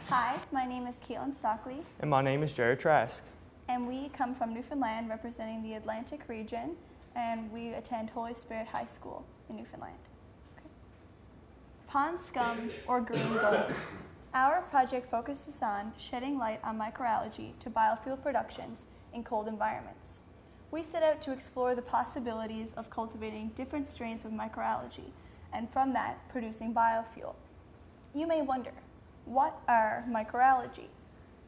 Hi, my name is Caitlin Stockley, And my name is Jared Trask. and we come from Newfoundland representing the Atlantic region, and we attend Holy Spirit High School in Newfoundland. Okay. Pond scum or green gold. Our project focuses on shedding light on microalgae to biofuel productions in cold environments. We set out to explore the possibilities of cultivating different strains of microalgae, and from that, producing biofuel. You may wonder, what are microalgae?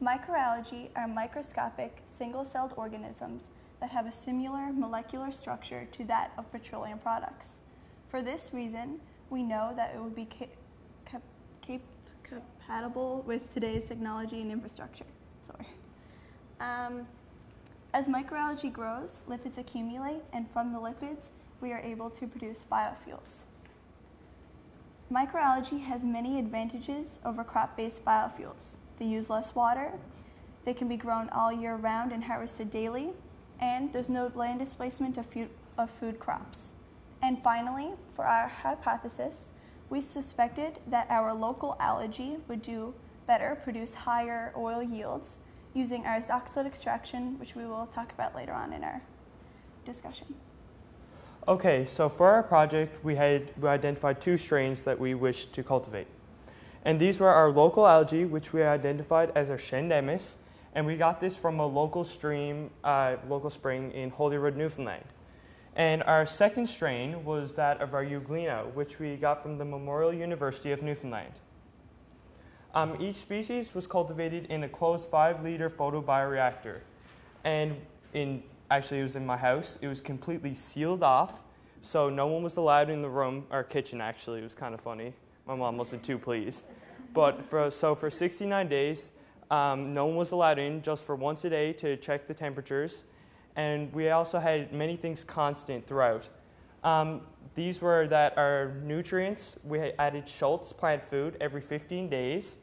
Microalgae are microscopic, single-celled organisms that have a similar molecular structure to that of petroleum products. For this reason, we know that it would be compatible with today's technology and infrastructure. As microalgae grows, lipids accumulate, and from the lipids, we are able to produce biofuels. Microalgae has many advantages over crop-based biofuels. They use less water, they can be grown all year round and harvested daily, and there's no land displacement of food crops. And finally, for our hypothesis, we suspected that our local algae would do better, produce higher oil yields, using our zoxylate extraction, which we will talk about later on in our discussion. Okay, so for our project, we identified two strains that we wished to cultivate. And these were our local algae, which we identified as our Shendemis, and we got this from a local spring in Holyrood, Newfoundland. And our second strain was that of our Euglena, which we got from the Memorial University of Newfoundland. Each species was cultivated in a closed 5-liter photobioreactor. And actually, it was in my house. It was completely sealed off, so no one was allowed in the room, or kitchen actually. It was kind of funny. My mom wasn't too pleased. But for 69 days, no one was allowed in, just for once a day to check the temperatures. And we also had many things constant throughout. These were that our nutrients, we had added Schultz plant food every 15 days.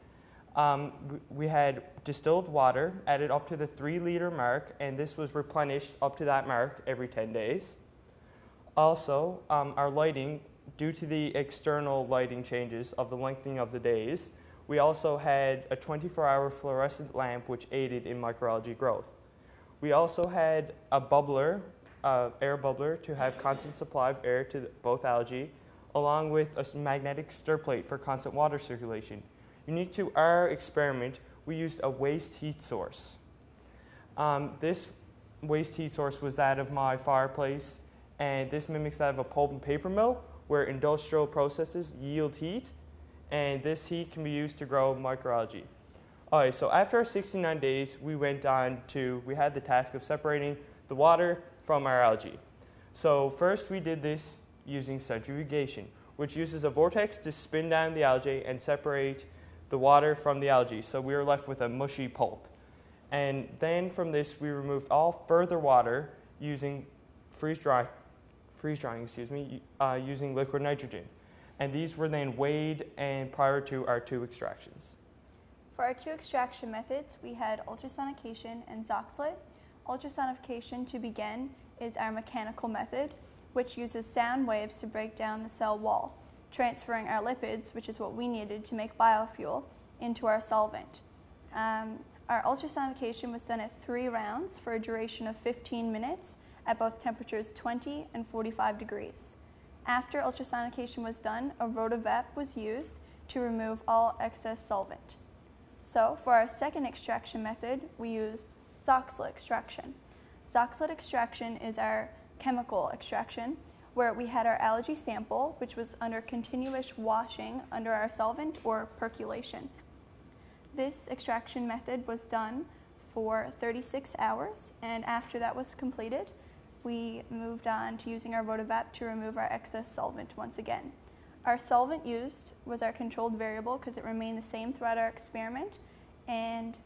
We had distilled water added up to the 3-liter mark, and this was replenished up to that mark every 10 days. Also, our lighting, due to the external lighting changes of the lengthening of the days, we also had a 24-hour fluorescent lamp which aided in microalgae growth. We also had a bubbler, air bubbler, to have constant supply of air to both algae, along with a magnetic stir plate for constant water circulation. Unique to our experiment, we used a waste heat source. This waste heat source was that of my fireplace, and this mimics that of a pulp and paper mill, where industrial processes yield heat, and this heat can be used to grow microalgae. Alright, so after our 69 days, we had the task of separating the water from our algae. So first we did this using centrifugation, which uses a vortex to spin down the algae and separate the water from the algae. So we were left with a mushy pulp. And then from this, we removed all further water using freeze-drying, using liquid nitrogen. And these were then weighed and prior to our 2 extractions. For our 2 extraction methods, we had ultrasonication and zoxylate. Ultrasonication, to begin, is our mechanical method, which uses sound waves to break down the cell wall, transferring our lipids, which is what we needed to make biofuel, into our solvent. Our ultrasonication was done at 3 rounds for a duration of 15 minutes at both temperatures 20 and 45 degrees. After ultrasonication was done, a rotovap was used to remove all excess solvent. So for our second extraction method, we used zoxylate extraction. Zoxylate extraction is our chemical extraction, where we had our algae sample, which was under continuous washing under our solvent or percolation. This extraction method was done for 36 hours, and after that was completed, we moved on to using our rotovap to remove our excess solvent once again. Our solvent used was our controlled variable because it remained the same throughout our experiment, and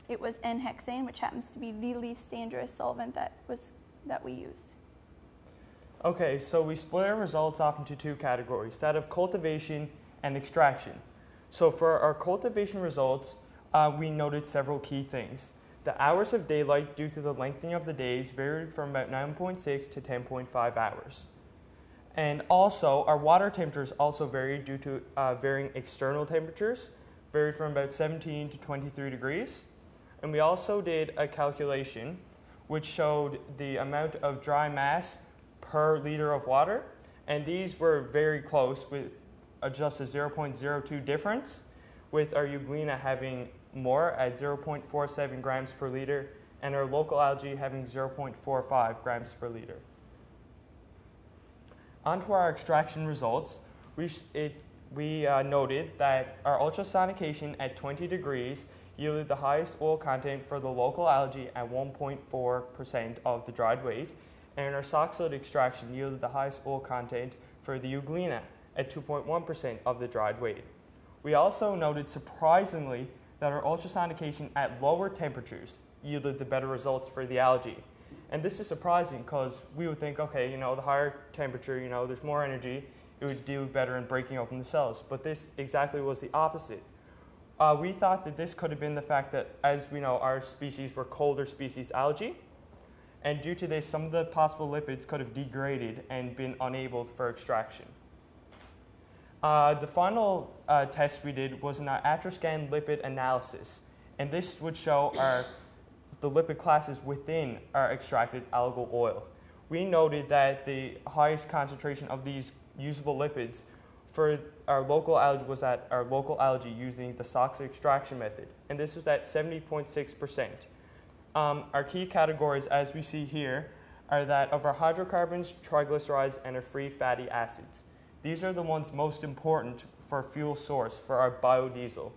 it was N-hexane, which happens to be the least dangerous solvent that we used. Okay, so we split our results off into 2 categories, that of cultivation and extraction. So for our cultivation results, we noted several key things. The hours of daylight, due to the lengthening of the days, varied from about 9.6 to 10.5 hours. And also, our water temperatures also varied due to varying external temperatures, varied from about 17 to 23 degrees. And we also did a calculation which showed the amount of dry mass per liter of water. And these were very close with just a 0.02 difference, with our euglena having more at 0.47 grams per liter and our local algae having 0.45 grams per liter. On to our extraction results, we noted that our ultrasonication at 20 degrees yielded the highest oil content for the local algae at 1.4% of the dried weight, and our soxhlet extraction yielded the highest oil content for the euglena at 2.1% of the dried weight. We also noted, surprisingly, that our ultrasonication at lower temperatures yielded the better results for the algae. And this is surprising because we would think, okay, the higher temperature, there's more energy, it would do better in breaking open the cells. But this exactly was the opposite. We thought that this could have been the fact that, as we know, our species were colder species algae. And due to this, some of the possible lipids could have degraded and been unable for extraction. The final test we did was an Atroscan lipid analysis, and this would show the lipid classes within our extracted algal oil. We noted that the highest concentration of these usable lipids for our local algae was at our local algae using the soxhlet extraction method, and this was at 70.6%. Our key categories, as we see here, are that of our hydrocarbons, triglycerides, and our free fatty acids. These are the ones most important for fuel source for our biodiesel.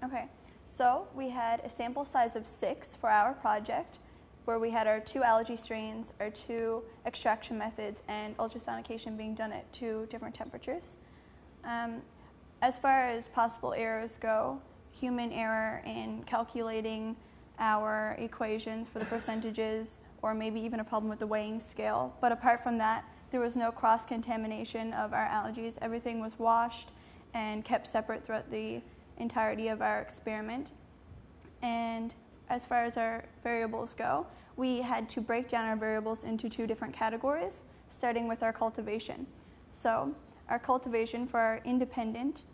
Okay, so we had a sample size of 6 for our project, where we had our 2 algae strains, our 2 extraction methods, and ultrasonication being done at 2 different temperatures. As far as possible errors go, human error in calculating our equations for the percentages, or maybe even a problem with the weighing scale. But apart from that, there was no cross-contamination of our algae. Everything was washed and kept separate throughout the entirety of our experiment. And as far as our variables go, we had to break down our variables into 2 different categories, starting with our cultivation. So our cultivation for our independent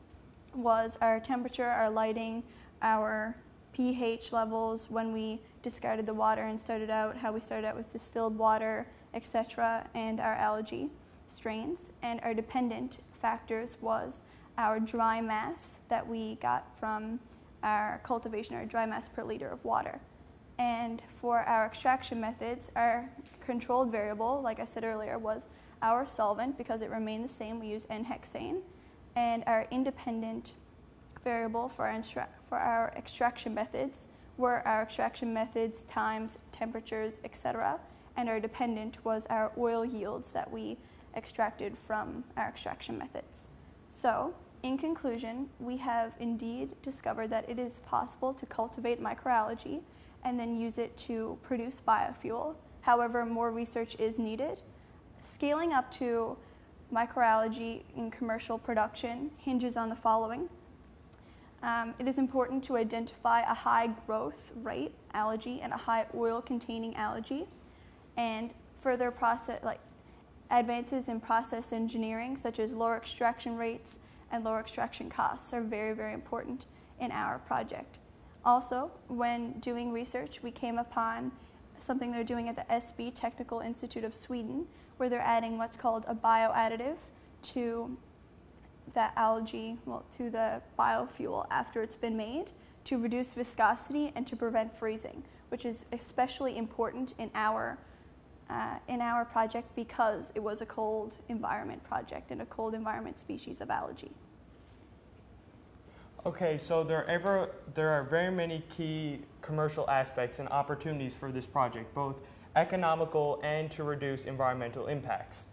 was our temperature, our lighting, our pH levels when we discarded the water and started out, how we started out with distilled water, etc., and our algae strains. And our dependent factors was our dry mass that we got from our cultivation, our dry mass per liter of water. And for our extraction methods, our controlled variable, like I said earlier, was our solvent, because it remained the same. We use N-hexane. And our independent variable for our extraction methods were our extraction methods, times, temperatures, etc. And our dependent was our oil yields that we extracted from our extraction methods. So, in conclusion, we have indeed discovered that it is possible to cultivate microalgae and then use it to produce biofuel. However, more research is needed. Scaling up to microalgae in commercial production hinges on the following. It is important to identify a high growth rate algae and a high oil containing algae, and further advances in process engineering, such as lower extraction rates and lower extraction costs, are very, very important in our project. Also, when doing research, we came upon something they're doing at the SB Technical Institute of Sweden, where they're adding what's called a bioadditive to the algae, to the biofuel after it's been made, to reduce viscosity and to prevent freezing, which is especially important in our project because it was a cold environment project and a cold environment species of algae. Okay, so there are very many key commercial aspects and opportunities for this project, both economical and to reduce environmental impacts.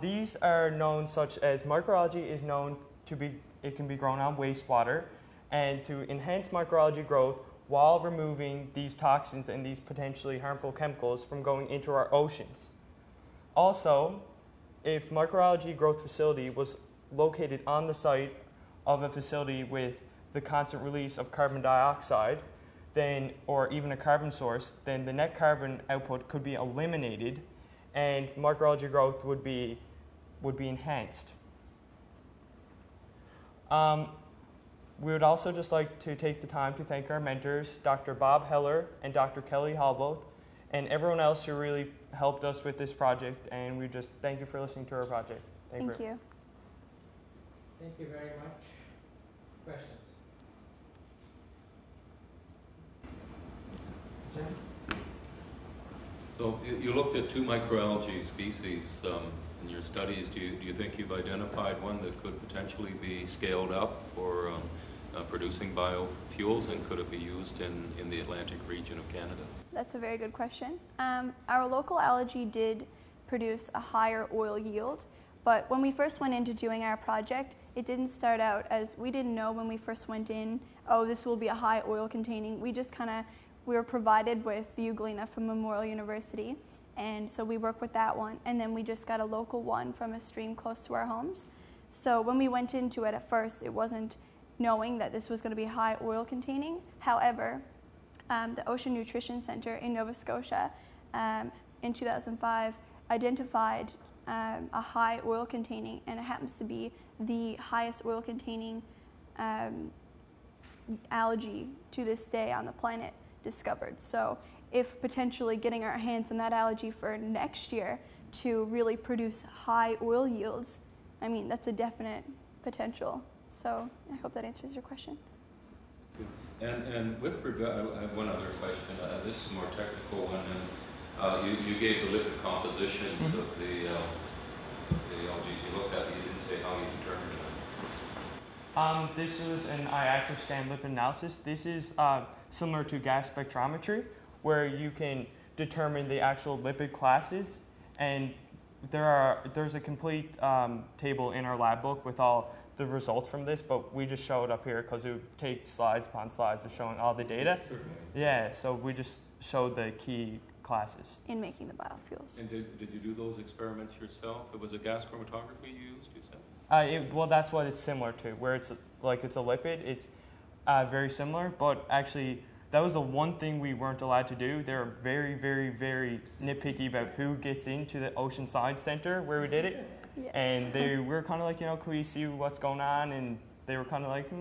These are known such as microalgae is known to be, it can be grown on wastewater, and to enhance microalgae growth while removing these toxins and these potentially harmful chemicals from going into our oceans. Also, if microalgae growth facility was located on the site of a facility with the constant release of carbon dioxide, then, or even a carbon source, then the net carbon output could be eliminated and microalgae growth would be enhanced. We would also just like to take the time to thank our mentors, Dr. Bob Heller and Dr. Kelly Halboth, and everyone else who really helped us with this project, and we just thank you for listening to our project. Thank you. Thank you very much. Questions? Jim? So you looked at 2 microalgae species in your studies. Do you think you've identified one that could potentially be scaled up for producing biofuels, and could it be used in the Atlantic region of Canada? That's a very good question. Our local algae did produce a higher oil yield, but when we first went into doing our project, it didn't start out as, we didn't know when we first went in, oh, this will be a high oil containing. We just we were provided with the euglena from Memorial University, and so we worked with that one, and then we just got a local one from a stream close to our homes. So when we went into it at first, it wasn't knowing that this was going to be high oil containing. However, the Ocean Nutrition Center in Nova Scotia in 2005 identified a high oil containing, and it happens to be the highest oil containing algae to this day on the planet discovered. So if potentially getting our hands on that algae for next year to really produce high oil yields, I mean, that's a definite potential. So I hope that answers your question. And with regard, I have one other question. This is a more technical one. And you gave the lipid compositions of the algae you looked at. You didn't say how you determined that. This was an iatro-scan lipid analysis. This is similar to gas spectrometry, where you can determine the actual lipid classes, and there's a complete table in our lab book with all the results from this, but we just show it up here because it would take slides upon slides of showing all the data. Yeah, so we just showed the key classes. In making the biofuels. And did you do those experiments yourself? It was a gas chromatography you used, you said? Well, that's what it's similar to, where it's a lipid. It's very similar, but actually that was the one thing we weren't allowed to do. They're very, very, very nitpicky about who gets into the Oceanside Center where we did it. Yes. And they were kind of like, can we see what's going on? And they were kind of like,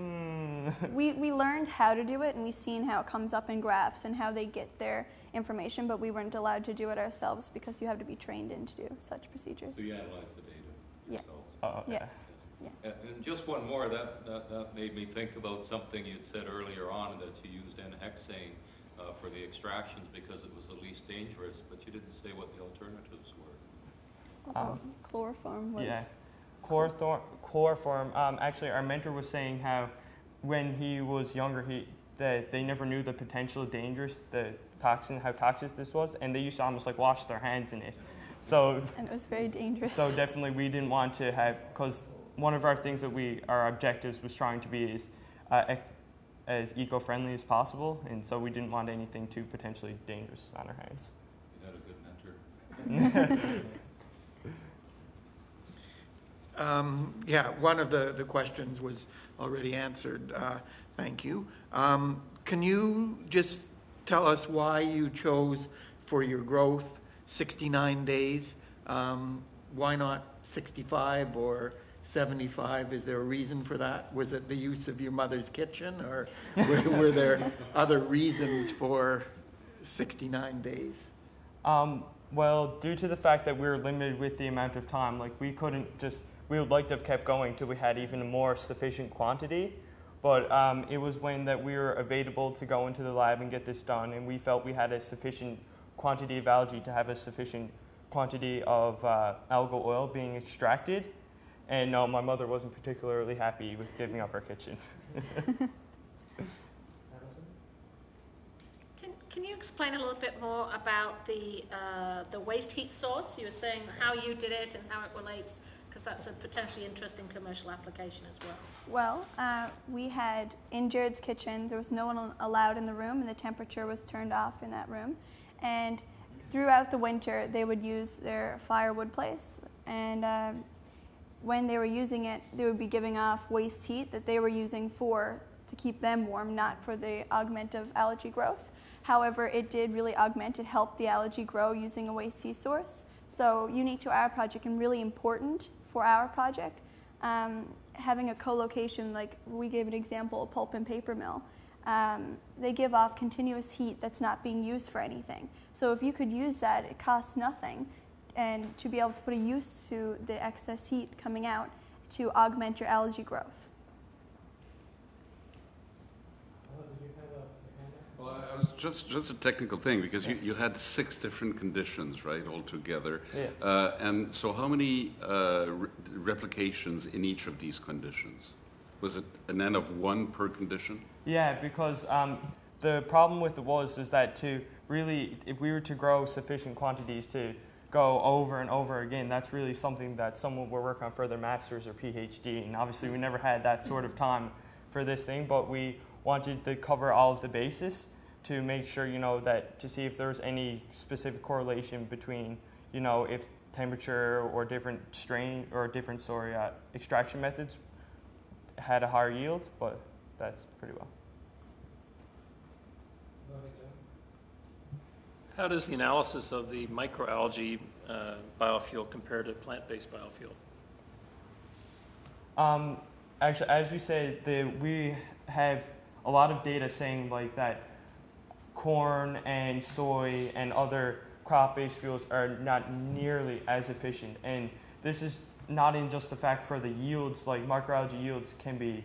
We learned how to do it, and we've seen how it comes up in graphs and how they get their information, but we weren't allowed to do it ourselves because you have to be trained in to do such procedures. So you analyzed the data yourselves? Yes. Yes. And just one more, that made me think about something you'd said earlier on, that you used N-hexane for the extractions because it was the least dangerous, but you didn't say what the alternatives were. Chloroform was... Yeah, chloroform. Actually, our mentor was saying how when he was younger, that they never knew the potential dangers, the toxin, how toxic this was, and they used to almost like wash their hands in it. So, and it was very dangerous. So definitely we didn't want to have, because one of our things that our objectives was trying to be is as eco-friendly as possible, and so we didn't want anything too potentially dangerous on our hands. You had a good mentor. Yeah, one of the questions was already answered. Thank you. Can you just tell us why you chose for your growth 69 days? Why not 65 or 75? Is there a reason for that? Was it the use of your mother's kitchen, or were there other reasons for 69 days? Well, due to the fact that we were limited with the amount of time, like we would like to have kept going till we had even a more sufficient quantity, but it was when that we were available to go into the lab and get this done, and we felt we had a sufficient quantity of algae to have a sufficient quantity of algal oil being extracted. And no, my mother wasn't particularly happy with giving up her kitchen. Can you explain a little bit more about the waste heat source? You were saying how you did it and how it relates, because that's a potentially interesting commercial application as well. Well, we had, in Jared's kitchen, there was no one allowed in the room, and the temperature was turned off in that room. And throughout the winter, they would use their firewood place, and when they were using it, they would be giving off waste heat that they were using to keep them warm, not for the augment of algae growth. However, it did really augment, it helped the algae grow using a waste heat source. So unique to our project and really important for our project. having a co-location, like we gave an example, a pulp and paper mill, they give off continuous heat that's not being used for anything. So if you could use that, it costs nothing, and to be able to put a use to the excess heat coming out to augment your algae growth. Well, I was just a technical thing, because you had 6 different conditions, right, altogether. Yes. And so how many replications in each of these conditions? Was it an N of 1 per condition? Yeah, because the problem with it is that to really, if we were to grow sufficient quantities to go over and over again, that's really something that someone will work on for their master's or PhD. And obviously we never had that sort of time for this thing, but we wanted to cover all of the bases to make sure, that to see if there was any specific correlation between, if temperature or different strain or different extraction methods had a higher yield, but that's pretty well. How does the analysis of the microalgae biofuel compare to plant-based biofuel? Actually, as we said, we have a lot of data saying like that corn and soy and other crop-based fuels are not nearly as efficient. And this is not in just the fact for the yields, like microalgae yields can be,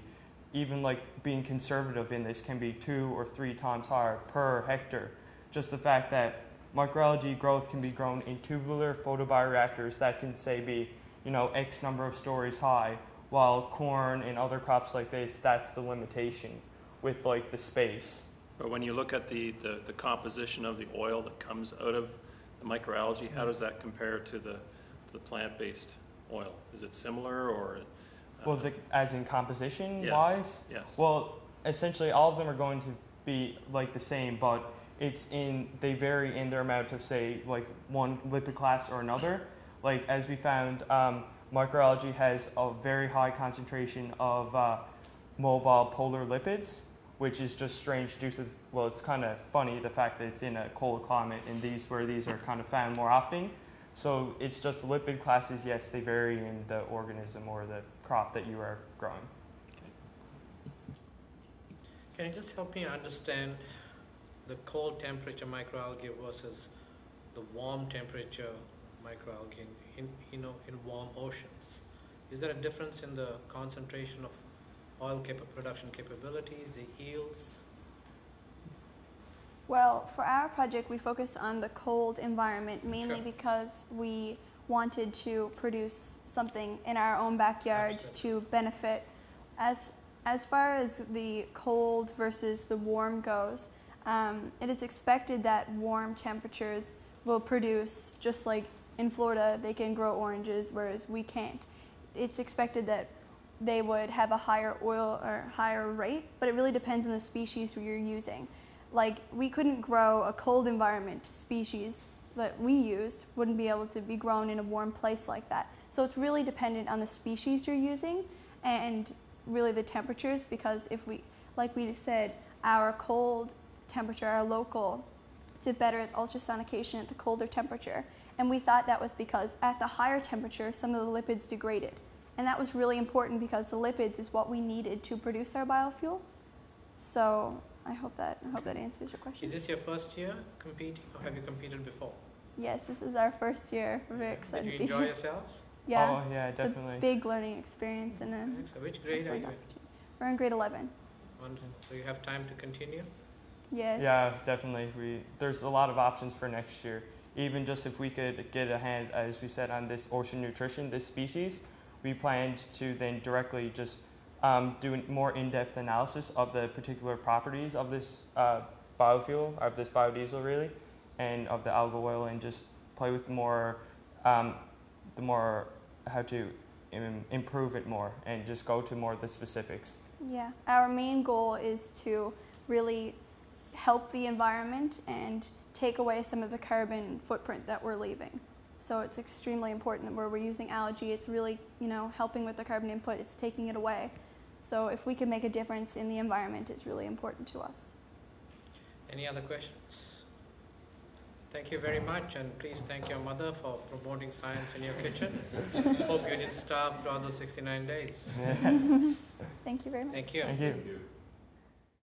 even like being conservative in this, can be 2 or 3 times higher per hectare. Just the fact that microalgae growth can be grown in tubular photobioreactors that can say be, X number of stories high, while corn and other crops like this, that's the limitation with like the space. But when you look at the composition of the oil that comes out of the microalgae, how does that compare to the plant-based oil? Is it similar, or? Well, as in composition yes, wise? Yes. Well, essentially all of them are going to be like the same, but they vary in their amount of, say, like one lipid class or another. Like as we found, microalgae has a very high concentration of mobile polar lipids, which is just strange due to, well, it's kind of funny, the fact that it's in a cold climate and these are kind of found more often. So it's just the lipid classes, yes, they vary in the organism or the crop that you are growing. Can you just help me understand the cold temperature microalgae versus the warm temperature microalgae in warm oceans? Is there a difference in the concentration of oil production capabilities, the yields? Well, for our project, we focused on the cold environment mainly Sure. because we wanted to produce something in our own backyard Absolutely. to benefit. As far as the cold versus the warm goes, it is expected that warm temperatures will produce, just like in Florida, they can grow oranges, whereas we can't. It's expected that they would have a higher oil or higher rate, but it really depends on the species you're using. Like, we couldn't grow a cold environment species that we used, wouldn't be able to be grown in a warm place like that. So it's really dependent on the species you're using and really the temperatures, because like we said, our cold temperature, our local, did better at ultrasonication at the colder temperature. And we thought that was because at the higher temperature, some of the lipids degraded. And that was really important because the lipids is what we needed to produce our biofuel. So I hope that answers your question. Is this your first year competing, or have you competed before? Yes, this is our first year. We're very excited Did you to be enjoy here. yourselves? Yeah, Oh, yeah, it's definitely. a big learning experience and an Excellent. Which grade are excellent you in? opportunity. We're in grade 11. Wonderful. So you have time to continue? Yes. Yeah, definitely. There's a lot of options for next year. Even just if we could get a hand, as we said, on this ocean nutrition, this species, we planned to then directly just do a more in-depth analysis of the particular properties of this biofuel, of this biodiesel really, and of the algal oil, and just play with the more how to improve it more, and just go to more of the specifics. Yeah. Our main goal is to really help the environment and take away some of the carbon footprint that we're leaving. So it's extremely important that where we're using algae, it's really, helping with the carbon input, it's taking it away. So if we can make a difference in the environment, it's really important to us. Any other questions? Thank you very much, and please thank your mother for promoting science in your kitchen. Hope you didn't starve throughout those 69 days. Thank you very much. Thank you. Thank you.